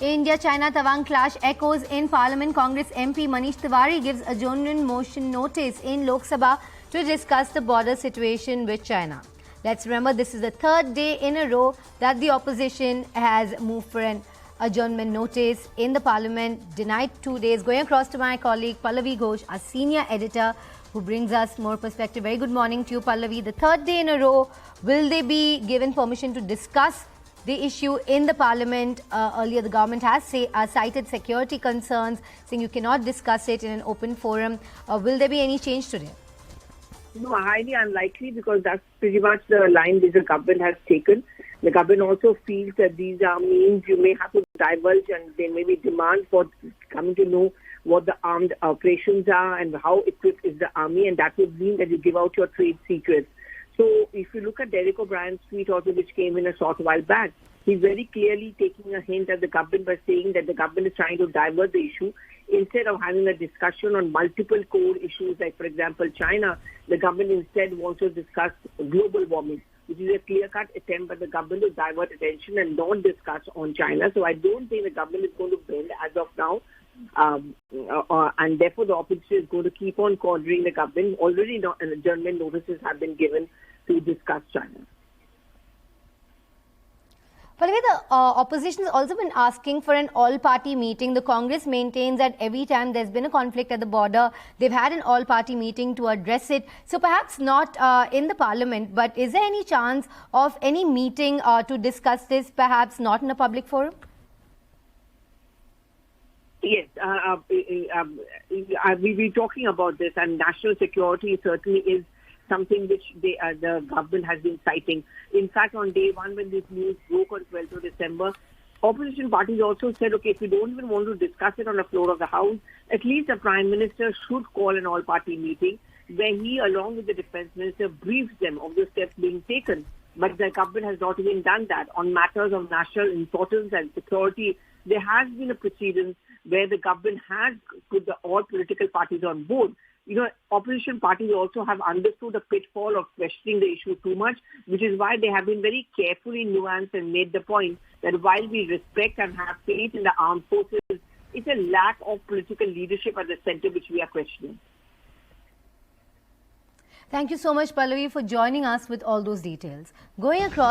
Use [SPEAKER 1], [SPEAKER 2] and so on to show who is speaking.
[SPEAKER 1] India-China Tawang clash echoes in Parliament. Congress MP Manish Tewari gives adjournment motion notice in Lok Sabha to discuss the border situation with China. Let's remember, this is the third day in a row that the opposition has moved for an adjournment notice in the Parliament, denied 2 days. Going across to my colleague Pallavi Ghosh, our senior editor, who brings us more perspective. Very good morning to you, Pallavi. The third day in a row, will they be given permission to discuss the issue in the Parliament? Earlier, the government has cited security concerns, saying you cannot discuss it in an open forum. Will there be any change today?
[SPEAKER 2] No, highly unlikely, because that's pretty much the line that the government has taken. The government also feels that these are means you may have to divulge, and there may be demand for coming to know what the armed operations are and how equipped is the army, and that would mean that you give out your trade secrets. So if you look at Derek O'Brien's tweet also, which came in a short while back, he's very clearly taking a hint at the government by saying that the government is trying to divert the issue. Instead of having a discussion on multiple core issues, like, for example, China, the government instead wants to discuss global warming, which is a clear-cut attempt by the government to divert attention and not discuss on China. So I don't think the government is going to bend as of now. And therefore, the opposition is going to keep on cornering the government. Already adjournment notices have been given to discuss China.
[SPEAKER 1] By the way, the opposition has also been asking for an all-party meeting. The Congress maintains that every time there's been a conflict at the border, they've had an all-party meeting to address it. So perhaps not in the Parliament, but is there any chance of any meeting to discuss this, perhaps not in a public forum?
[SPEAKER 2] Yes, we'll be talking about this, and national security certainly is something which the government has been citing. In fact, on day one, when this news broke on 12th of December, opposition parties also said, okay, if we don't even want to discuss it on the floor of the House, at least the Prime Minister should call an all-party meeting where he, along with the Defence Minister, briefs them of the steps being taken. But the government has not even done that. On matters of national importance and security, there has been a precedent where the government has put all political parties on board. You know, opposition parties also have understood the pitfall of questioning the issue too much, which is why they have been very carefully nuanced and made the point that while we respect and have faith in the armed forces, it's a lack of political leadership at the center which we are questioning.
[SPEAKER 1] Thank you so much, Pallavi, for joining us with all those details. Going across